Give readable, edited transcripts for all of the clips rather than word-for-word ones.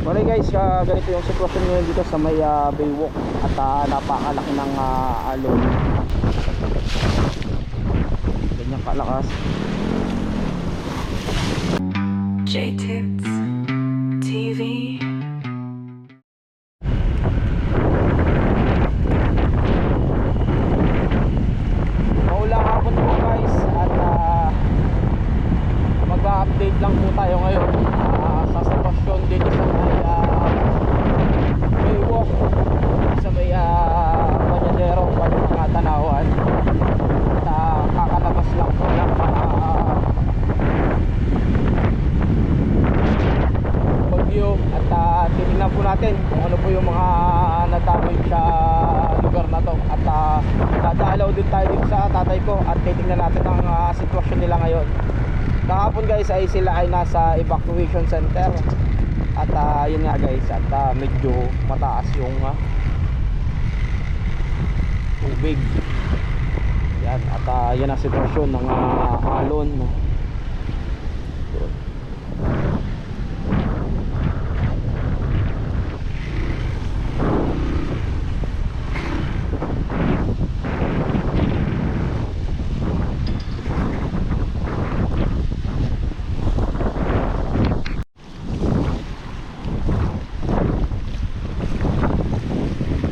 Okay guys, ganito yung sitwasyon ngayon dito sa may Baywalk. At napakalaki ng alon. Ganyan kalakas. J-Tips TV. Maulang hapon po guys. At mag-update lang po tayo ngayon sa sitwasyon dito sa may Baywalk, sa may Banyadero, mga Tanawan. At kakalabas lang po ng bagyo. At titignan po natin kung ano po yung mga nadamay sa lugar na to. At dadalaw din tayo dito sa tatay ko at titignan natin ang sitwasyon nila ngayon. Kahapon guys ay sila ay nasa evacuation center. At yun nga guys, at medyo mataas yung tubig. Yan, at yan ang sitwasyon ng alon.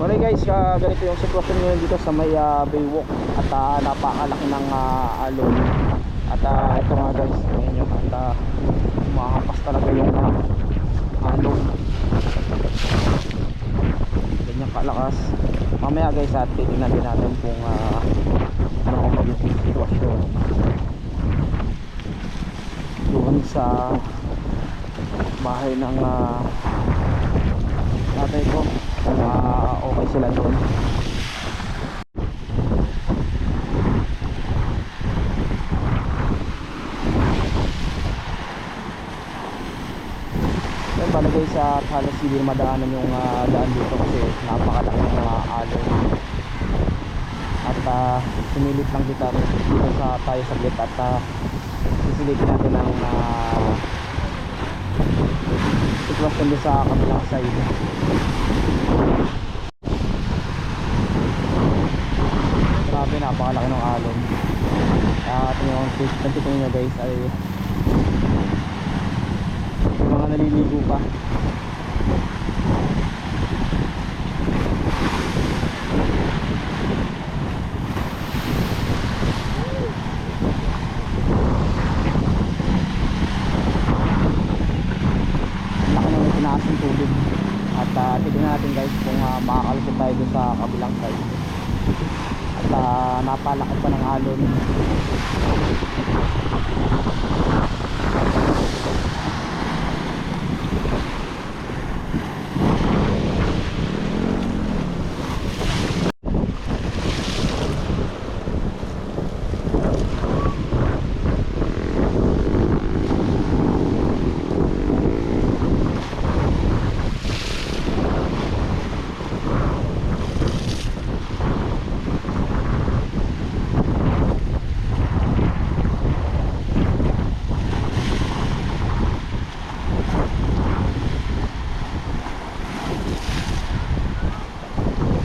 Okay guys, ganito yung sitwasyon ngayon dito sa may Baywalk. At napakalaki ng alon. At ito nga guys, tingnan nyo, at umahampas talaga yung alon. Ganyan kalakas. Mamaya guys, at titignan din natin kung ano ang magiging sitwasyon doon sa bahay ng tatay ko. Okay sila doon. Yan pala guys, at halos hindi madaanan yung daan dito kasi napakalaki ng mga alon. At sumilip lang dito sa tayo saglit at sisilipin natin ang sitwasyon doon sa kabilang side. Grabe, napakalaki ng alon. At yung titingnan nyo guys ay yung mga naliligo pa. Laki ng tinaas ng tubig. At tignan natin guys kung makakalusot tayo dun sa kabilang side. At napalaki pa ng alon.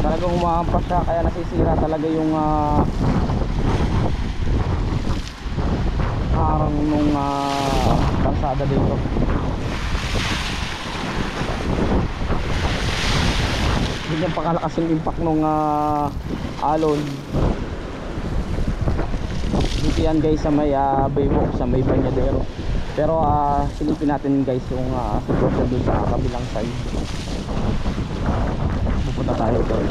Talagang humahampas siya, kaya nasisira talaga yung harang nung kalsada dito. Ganyan pakalakas yung impact nung alon. Dito yan guys sa may Baywalk, sa may Banyadero. Pero silipin natin guys yung sitwasyon dun sa kabilang side. Pupunta tayo doon.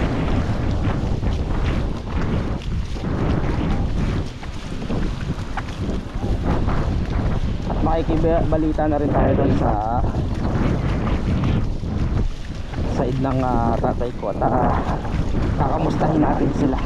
At makikibalita na rin tayo doon sa side ng tatay ko. At kakamustahin natin sila.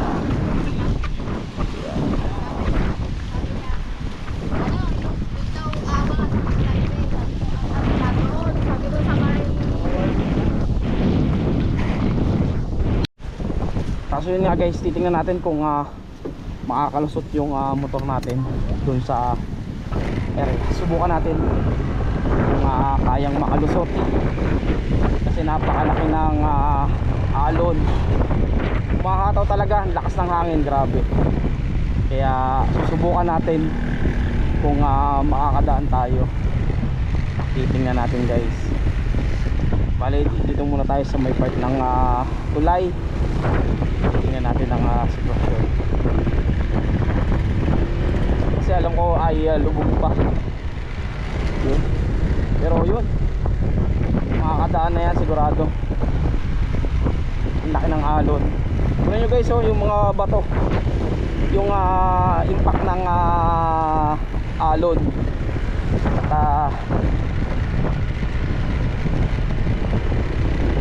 Kaso yun nga guys, titingnan natin kung makakalusot yung motor natin dun sa area. Subukan natin kung kayang makalusot. napakalaki ng alon. Makakataw talaga, ang lakas ng hangin, grabe. Kaya susubukan natin kung makakadaan tayo. Titingnan natin guys. Bali dito muna tayo sa may part ng tulay. Tingnan natin ang sitwasyon. Kasi alam ko ay lubog pa yun. Pero yun, makakadaan na yan sigurado. Ang laki ng alon. Tingnan nyo guys, oh, yung mga bato, yung impact ng alon. At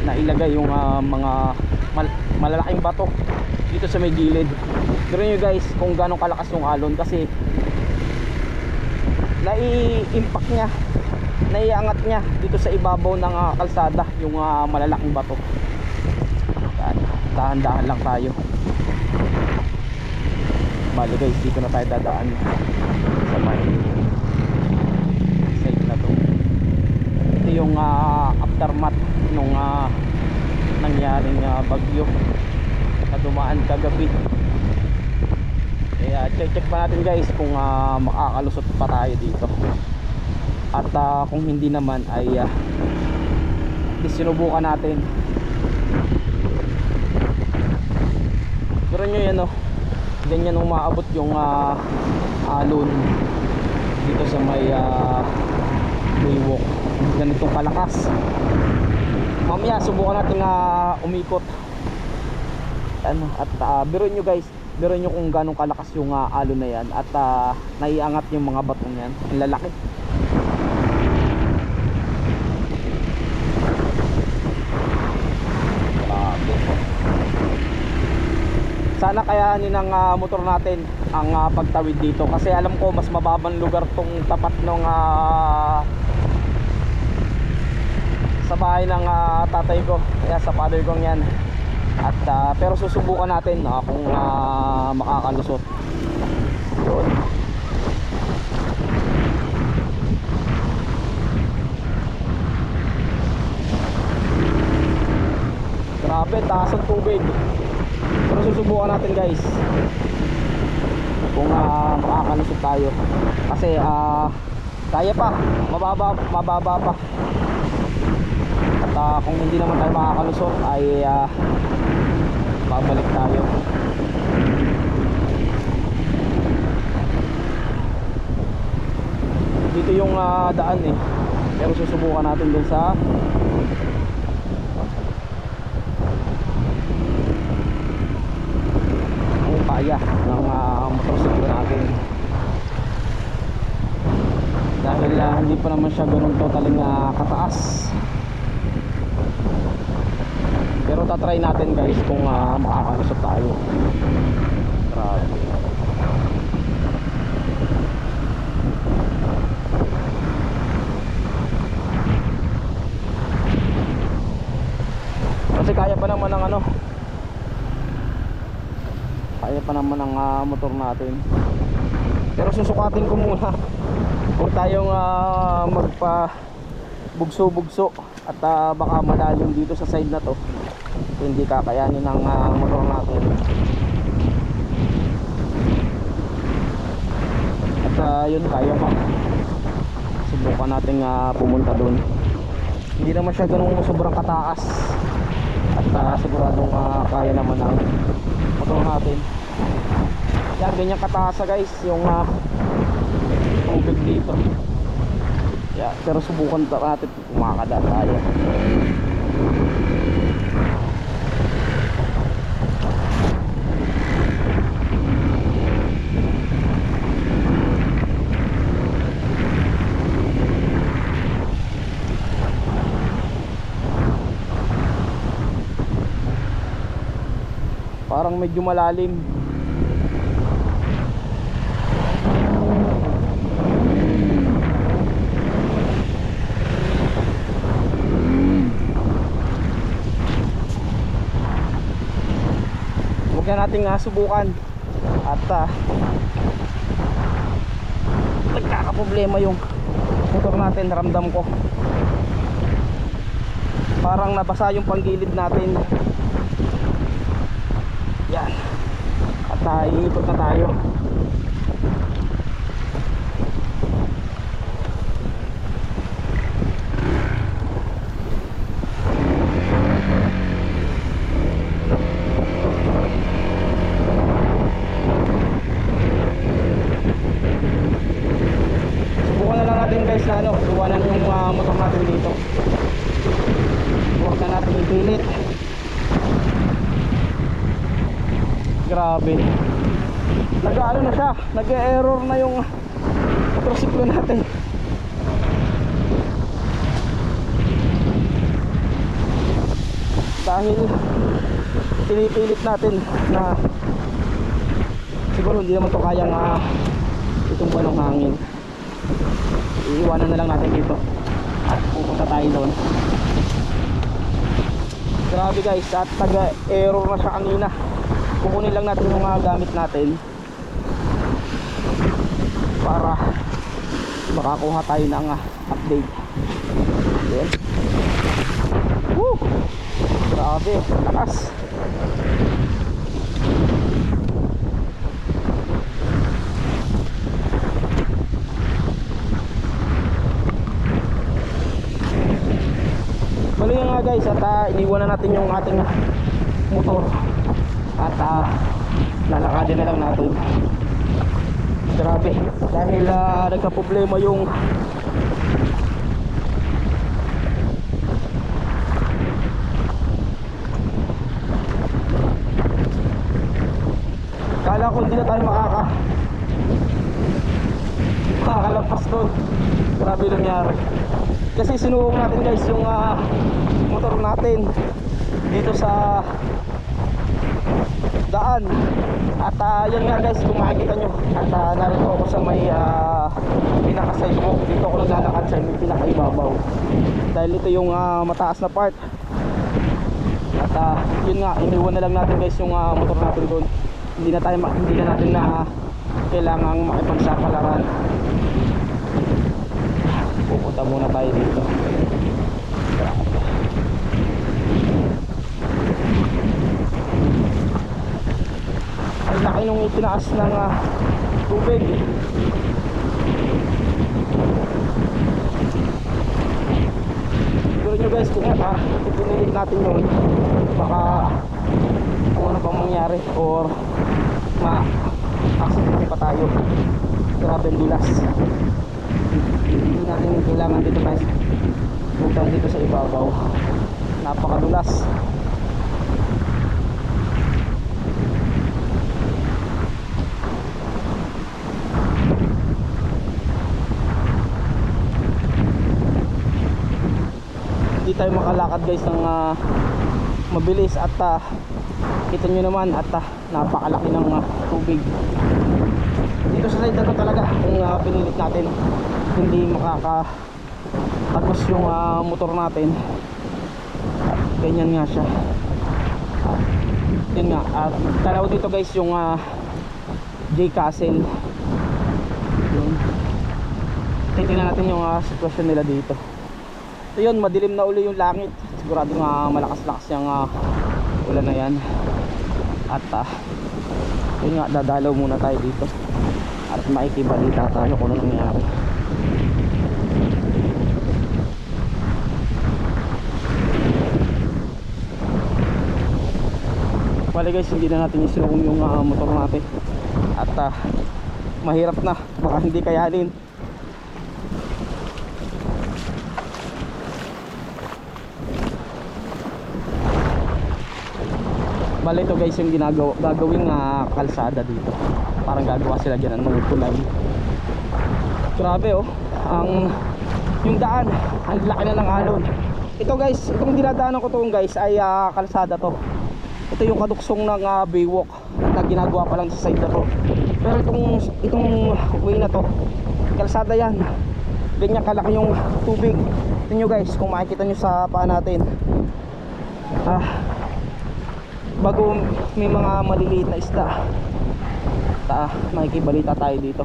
nailagay yung mga malalaking bato dito sa may gilid. Pero nyo guys kung gano'ng kalakas yung alon, kasi nai-impact nya, naiangat nya dito sa ibabaw ng kalsada yung malalaking bato. Dahan-dahan lang tayo. Bali guys, dito na tayo dadaan sa may site na to. Ito yung aftermath nung nangyaring bagyo na dumaan kagabi. Kaya check pa natin guys kung makakalusot pa tayo dito. At kung hindi naman ay sinubukan natin. Pero nyo yan, oh, ganyan umaabot yung alon dito sa may waywalk. Ganitong kalakas. Mamaya subukan natin umikot. Ano, at biruin nyo guys, biruin nyo kung ganong kalakas yung alon na yan. At naiangat yung mga batong yan. Ang lalaki. Grabe. Sana kayanin ng motor natin ang pagtawid dito, kasi alam ko mas mababang lugar tong tapat ng sa bahay ng tatay ko, kaya sa father kong yan. At pero susubukan natin kung makakalusot. Yun. Grabe, taas ang tubig. Pero susubukan natin guys kung makakalusot tayo, kasi kaya pa, mababa pa. At kung hindi naman tayo makakalusot ay babalik tayo. Dito yung daan eh, pero susubukan natin dun sa kaya ng motorsiklo natin, dahil hindi pa naman siya ganun totaling kataas. Pero tatry natin guys kung makakalusot tayo. Grabe. Kasi kaya pa naman ng kaya pa naman ang motor natin. Pero susukatin ko muna kung tayong magpa bugso-bugso at baka malalim dito sa side na to, hindi kakayanin ng motor natin. At yun, kaya pa. Subukan natin pumunta doon. Hindi naman siya ganun sobrang kataas. At siguradong kaya naman ang motor natin. Yan, ganyan kataas guys yung tubig dito. Yeah, pero subukan natin kung makakadaan tayo. Parang medyo malalim. Huwag na nating subukan. At nagkakaproblema yung motor natin, ramdam ko. parang nabasa yung panggilid natin. Yan. At iikot na tayo. Subukan na lang natin guys na ano, suwanan yung motor natin dito. Huwag na natin ipilit. Grabe. Nag-ano na siya, nag-error na yung motorsiklo natin. Dahil pinipilit natin na siguro hindi naman to kayang itumba ng hangin. Iiwanan na lang natin dito at pupunta tayo doon. Grabe guys, at nag-error na siya kanina. Kukunin lang natin yung gamit natin para makakuha tayo ng update. Ayan. Woo! Grabe, lakas. Mali nga guys, at iniwan na natin yung ating motor at lalakadin na lang natin. Grabe, dahil nagka-problema yung kala ko hindi na tayo makakalagpas doon. Grabe nangyari kasi sinuong natin guys yung motor natin dito sa daan. At yan nga guys, kung makikita nyo, at narito ako sa may pinaka-sidewalk. Dito ako naglalakad sa may pinaka-ibabaw dahil ito yung mataas na part. At yun nga, iniwan na lang natin guys yung motor natin doon. Hindi na natin na kailangang makipagsapalaran. Pupunta muna tayo dito. Ang laki nung itinaas ng tubig. Siguro nyo guys, kung ipinilit natin yun, baka kung ano pang mangyari or ma-accident pa tayo. Grabe ang dulas. Hindi natin kailangan dito guys, punta dito sa ibabaw. Napakadulas. Hindi tayo makalakad guys ng mabilis at kita nyo naman at napakalaki ng tubig dito sa side na to talaga. Kung pinilit natin, hindi makakatagos yung motor natin. Ganyan nga siya. Yun nga, tanaw dito guys yung J Castle. Yun. Titingnan natin yung sitwasyon nila dito. So yun, madilim na uli yung langit. Sigurado nga malakas-lakas yung ulan na yan. At yun nga, dadalaw muna tayo dito at makikibalita tayo kung ano nangyari. Bale guys, hindi na natin isinukong yung motor natin at mahirap na, baka hindi kayanin. Bale ito guys yung gagawing kalsada dito. Parang gagawa sila dyan ng mga kulay. Grabe oh, yung daan, ang laki na ng alon. Ito guys, itong dinadaanan ko to guys ay kalsada to. Ito yung kaduksong ng Baywalk na ginagawa pa lang sa side na to. Pero itong way na to, kalsada yan. Ganyan kalaki yung tubig. Ito nyo guys, kung makikita nyo sa paa natin, bago may mga maliliit na isda. Makikibalita tayo dito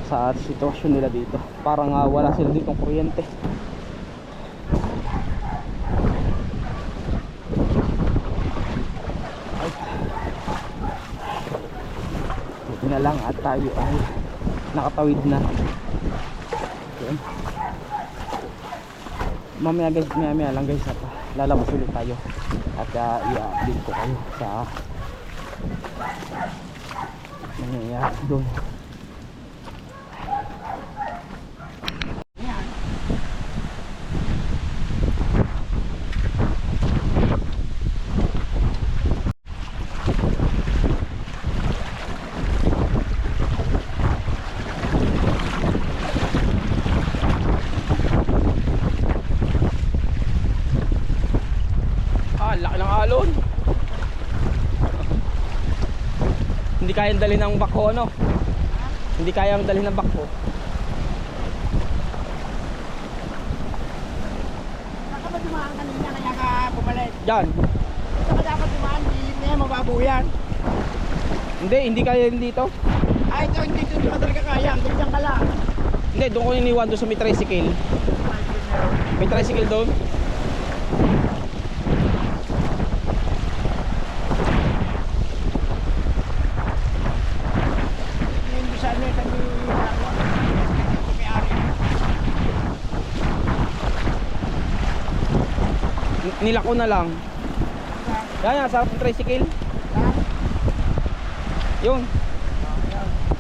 sa sitwasyon nila dito. Parang wala sila ditong kuryente. lang at tayo ay nakatawid na. Yun. Mamaya guys, maya lang guys at lalabas ulit tayo at i-update ko kayo sa nangyayari doon. Laki ng alon. Hindi kayang dali ng bako, no? Hindi kayang dali ng bako. Saan ka ba dumaan kanina kaya ka bumalik? Diyan. Saan ka dapat dumaan? Hindi na mababaw yan. Hindi kaya dito. Ay, ito hindi ito ba talaga kaya? Hanggang dyan ka lang. Hindi, doon ko iniwan doon sa may tricycle. May tricycle doon. Hindi sa ano kami may-ari. Nilako na lang. Yan, sa tricycle. Yun.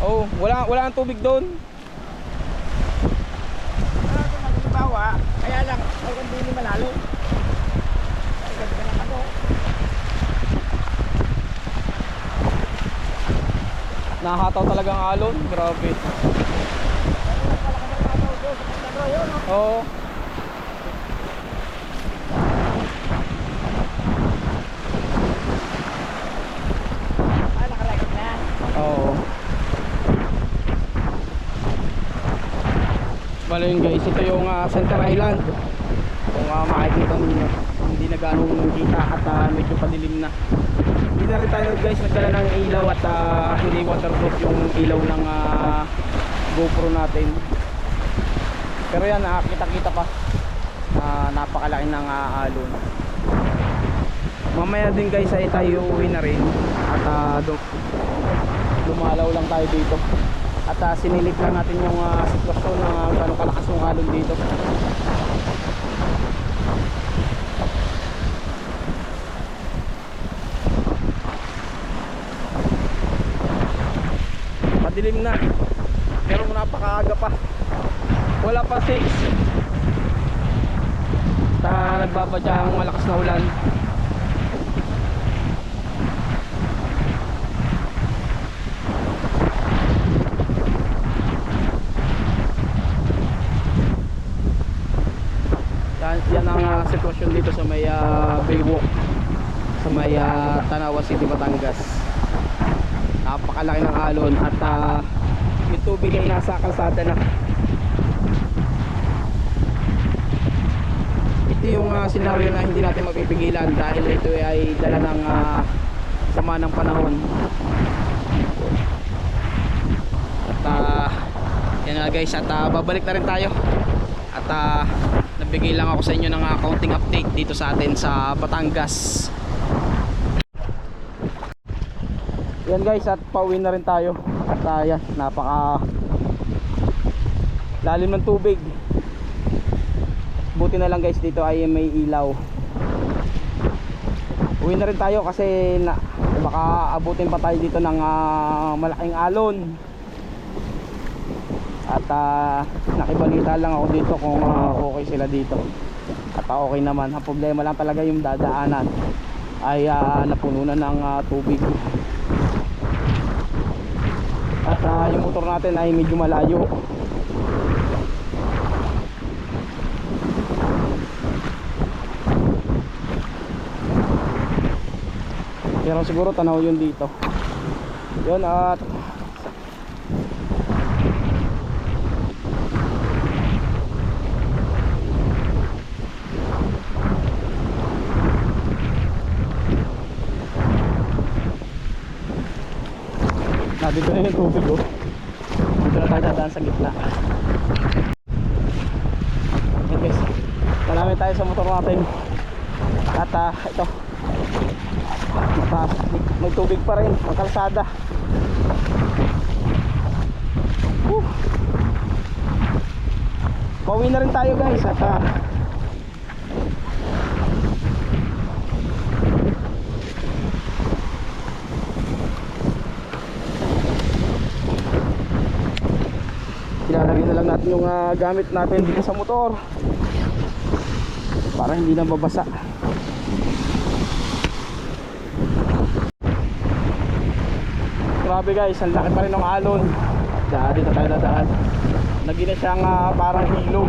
Oh, wala ang tubig doon. Ano ito nagbawa? Kaya lang, ay kung hindi malalo. Ay, ganda ka ng ano. Nakahataw talagang alon. Grabe. Ay, pala ka nagbabaw doon sa pagkano yun. No? Oo. Ah, nakalagay na. Oo. Bale yun guys, ito yung Center Island. Kung makikita ninyo, hindi na ganong kita at medyo padilim na. Hindi na rin tayo guys nagdala ng ilaw at hindi waterproof yung ilaw ng GoPro natin. Pero yan, nakakita-kita pa. Napakalaki ng alon. Mamaya din guys ay tayo uwi na rin at lumalaw lang tayo dito at sinilik lang natin yung sitwasyon ng gano'ng kalakas yung alon dito. Madilim na pero napakaaga pa, wala pa 6 nagbabadya ang malakas na ulan. Yan ang sitwasyon dito sa may Baywalk sa may Tanawa City, Batangas. Napakalaki ng alon at yung tubig ay nasa kalsada na. Ito yung senaryo na hindi natin mapipigilan dahil ito ay dala ng sama ng panahon. At yan na guys, at babalik na rin tayo at nabigay lang ako sa inyo ng counting update dito sa atin sa Batangas. Yan guys, at pauwi na rin tayo at yan, napaka lalim ng tubig. Buti na lang guys dito ay may ilaw. Uwi na rin tayo kasi baka abutin pa tayo dito ng malaking alon. At nakibalita lang ako dito kung okay sila dito. At okay naman. Ang problema lang talaga yung dadaanan ay napuno na ng tubig. At yung motor natin ay medyo malayo. Pero siguro tanaw yun dito. Yun at dito na yung tubig oh. Dito na tayo dadaan sa gitna. Okay guys, malamit tayo sa motor natin. At ito may tubig pa rin ang kalsada. Pauwi na rin tayo guys at ilalagay na lang natin yung gamit natin dito sa motor para hindi na mabasa. Grabe guys, ang laki pa rin ng alon. Dito tayo dadaan. Lagi na siyang parang ilog.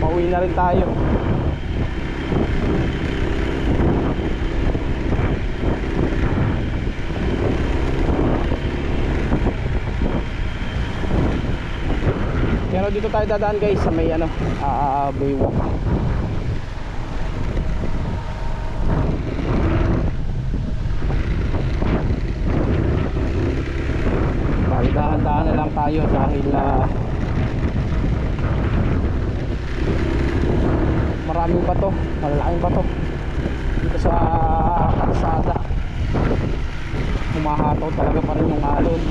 Pauwi na rin tayo. Pero dito tayo dadaan guys sa may baywalk. Dahan-dahan na lang tayo dahil maraming bato, malalaking bato dito sa kalsada. Humahataw talaga pa rin yung alon.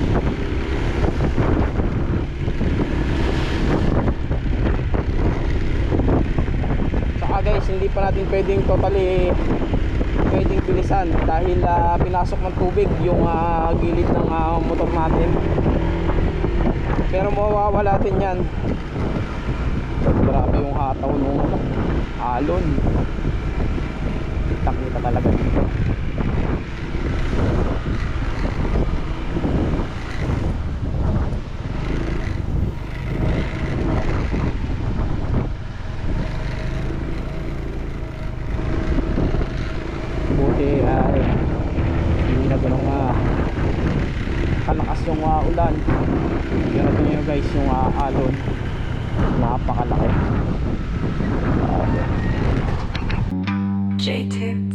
Saka guys, hindi pa natin pwedeng pwedeng bilisan dahil pinasok ng tubig yung gilid ng motor natin. Pero mawawala din yan. Grabe yung hataw ng alon. Kita talaga dito. Buti ay hindi na ganun kalakas yung ulan. Yan natin nyo guys yung alon. Napakalaki. J-Tips